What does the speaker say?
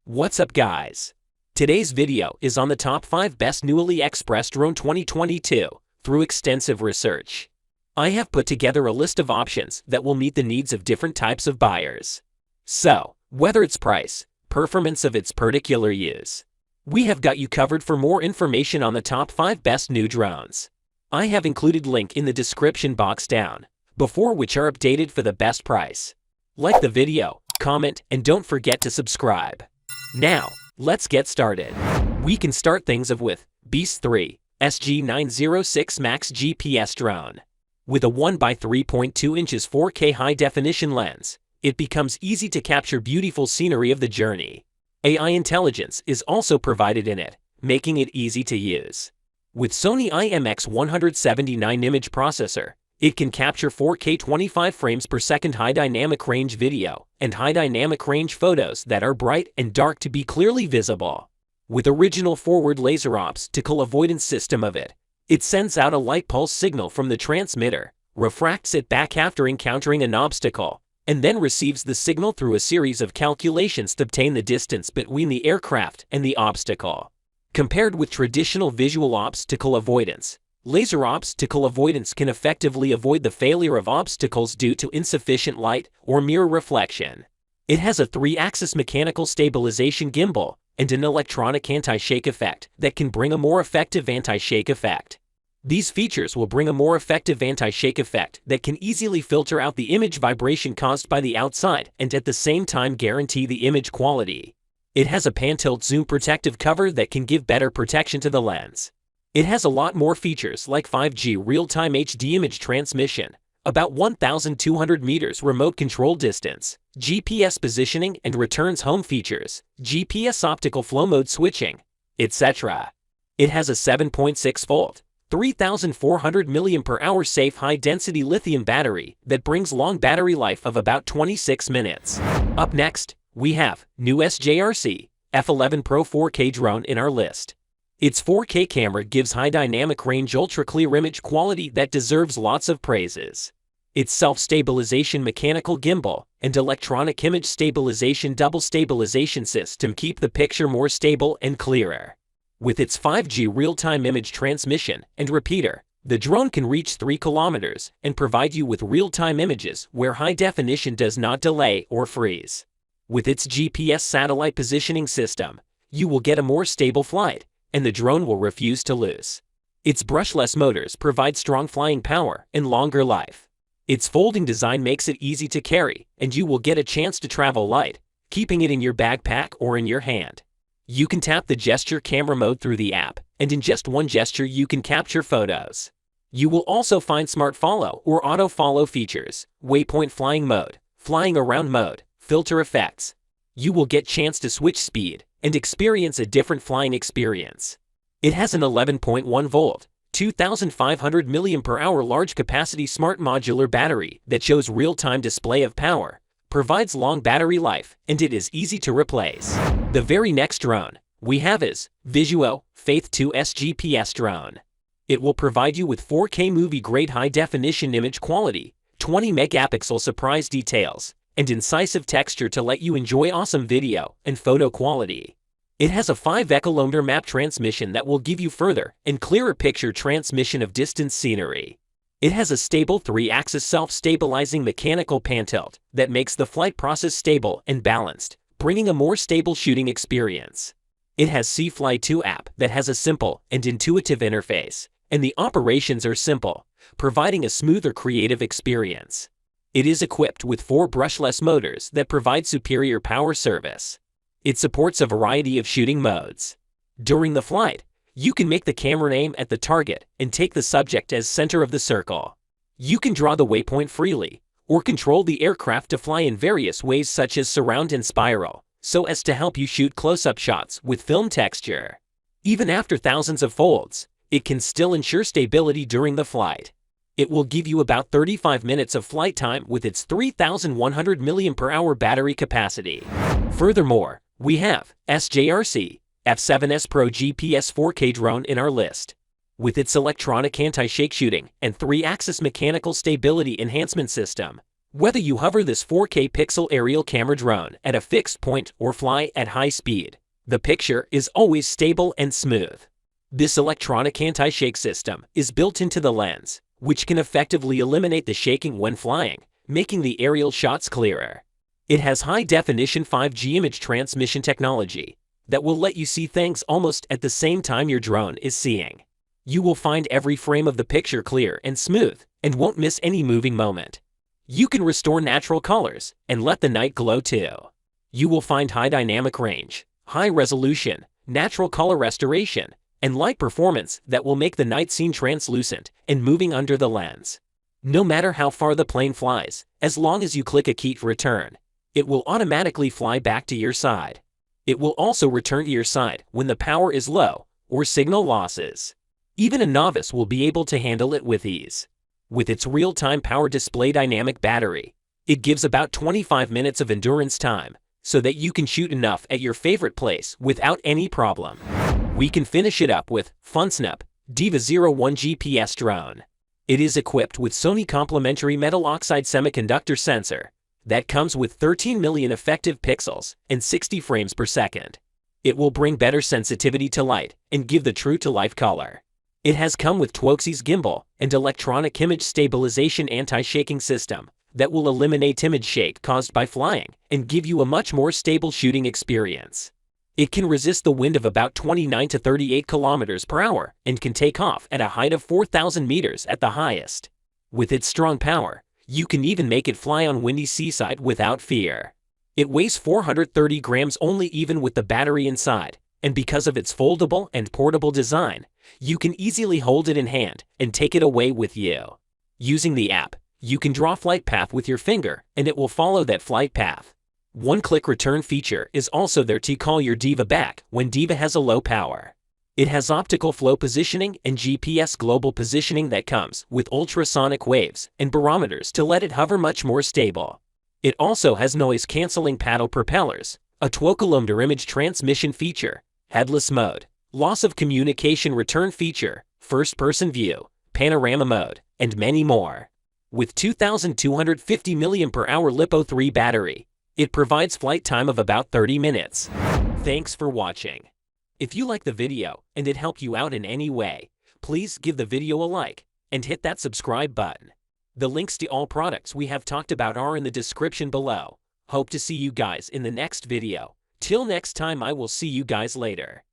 What's up guys? Today's video is on the top 5 best new Aliexpress drone 2022 through extensive research. I have put together a list of options that will meet the needs of different types of buyers. So, whether it's price, performance of its particular use, we have got you covered. For more information on the top 5 best new drones, I have included link in the description box down, before which are updated for the best price. Like the video, comment, and don't forget to subscribe. Now, let's get started. We can start things off with Beast 3 SG906 Max GPS drone. With a 1x3.2 inches 4K high-definition lens, it becomes easy to capture beautiful scenery of the journey. AI intelligence is also provided in it, making it easy to use. With Sony IMX179 image processor, it can capture 4K 25 frames per second high dynamic range video and high dynamic range photos that are bright and dark to be clearly visible. With original forward laser obstacle avoidance system of it, it sends out a light pulse signal from the transmitter, refracts it back after encountering an obstacle, and then receives the signal through a series of calculations to obtain the distance between the aircraft and the obstacle. Compared with traditional visual obstacle avoidance, laser obstacle avoidance can effectively avoid the failure of obstacles due to insufficient light or mirror reflection. It has a 3-axis mechanical stabilization gimbal and an electronic anti-shake effect that can bring a more effective anti-shake effect. These features will bring a more effective anti-shake effect that can easily filter out the image vibration caused by the outside and at the same time guarantee the image quality. It has a pan-tilt zoom protective cover that can give better protection to the lens. It has a lot more features like 5G real-time HD image transmission, about 1,200 meters remote control distance, GPS positioning and returns home features, GPS optical flow mode switching, etc. It has a 7.6-volt, 3,400 mAh safe high-density lithium battery that brings long battery life of about 26 minutes. Up next, we have new SJRC F11 PRO 4K drone in our list. Its 4K camera gives high dynamic range ultra-clear image quality that deserves lots of praises. Its self-stabilization mechanical gimbal and electronic image stabilization double stabilization system keep the picture more stable and clearer. With its 5G real-time image transmission and repeater, the drone can reach 3 kilometers and provide you with real-time images where high definition does not delay or freeze. With its GPS satellite positioning system, you will get a more stable flight, and the drone will refuse to lose. Its brushless motors provide strong flying power and longer life. Its folding design makes it easy to carry, and you will get a chance to travel light, keeping it in your backpack or in your hand. You can tap the gesture camera mode through the app, and in just one gesture you can capture photos. You will also find smart follow or auto follow features, waypoint flying mode, flying around mode, filter effects. You will get chance to switch speed and experience a different flying experience. It has an 11.1-volt, 2,500 mAh large capacity smart modular battery that shows real-time display of power, provides long battery life, and it is easy to replace. The very next drone we have is Visuo Faith 2S GPS drone. It will provide you with 4K movie-grade high-definition image quality, 20 megapixel surprise details, and incisive texture to let you enjoy awesome video and photo quality. It has a 5 echelon map transmission that will give you further and clearer picture transmission of distance scenery. It has a stable 3-axis self-stabilizing mechanical pan-tilt that makes the flight process stable and balanced, bringing a more stable shooting experience. It has C-Fly 2 app that has a simple and intuitive interface, and the operations are simple, providing a smoother creative experience. It is equipped with 4 brushless motors that provide superior power service. It supports a variety of shooting modes. During the flight, you can make the camera aim at the target and take the subject as center of the circle. You can draw the waypoint freely, or control the aircraft to fly in various ways such as surround and spiral, so as to help you shoot close-up shots with film texture. Even after thousands of folds, it can still ensure stability during the flight. It will give you about 35 minutes of flight time with its 3,100 mAh battery capacity. Furthermore, we have SJRC F7S PRO GPS 4K drone in our list. With its electronic anti-shake shooting and 3-axis mechanical stability enhancement system, Whether you hover this 4K pixel aerial camera drone at a fixed point or fly at high speed, the picture is always stable and smooth. This electronic anti-shake system is built into the lens, which can effectively eliminate the shaking when flying, making the aerial shots clearer. It has high-definition 5G image transmission technology that will let you see things almost at the same time your drone is seeing. You will find every frame of the picture clear and smooth and won't miss any moving moment. You can restore natural colors and let the night glow too. You will find high dynamic range, high resolution, natural color restoration, and light performance that will make the night scene translucent and moving under the lens. No matter how far the plane flies, as long as you click a key to return, it will automatically fly back to your side. It will also return to your side when the power is low or signal losses. Even a novice will be able to handle it with ease. With its real-time power display dynamic battery, it gives about 25 minutes of endurance time so that you can shoot enough at your favorite place without any problem. We can finish it up with FUNSNAP DIVA 01 GPS drone. It is equipped with Sony complementary metal oxide semiconductor sensor that comes with 13 million effective pixels and 60 frames per second. It will bring better sensitivity to light and give the true-to-life color. It has come with Twoxie's gimbal and electronic image stabilization anti-shaking system that will eliminate image shake caused by flying and give you a much more stable shooting experience. It can resist the wind of about 29 to 38 kilometers per hour and can take off at a height of 4,000 meters at the highest. With its strong power, you can even make it fly on windy seaside without fear. It weighs 430 grams only even with the battery inside, and because of its foldable and portable design, you can easily hold it in hand and take it away with you. Using the app, you can draw flight path with your finger and it will follow that flight path. One-click return feature is also there to call your DIVA back when DIVA has a low power. It has optical flow positioning and GPS global positioning that comes with ultrasonic waves and barometers to let it hover much more stable. It also has noise-canceling paddle propellers, a 12km image transmission feature, headless mode, loss of communication return feature, first-person view, panorama mode, and many more. With 2,250 mAh LiPo3 battery, it provides flight time of about 30 minutes. Thanks for watching. If you like the video and it helped you out in any way, please give the video a like and hit that subscribe button. The links to all products we have talked about are in the description below. Hope to see you guys in the next video. Till next time, I will see you guys later.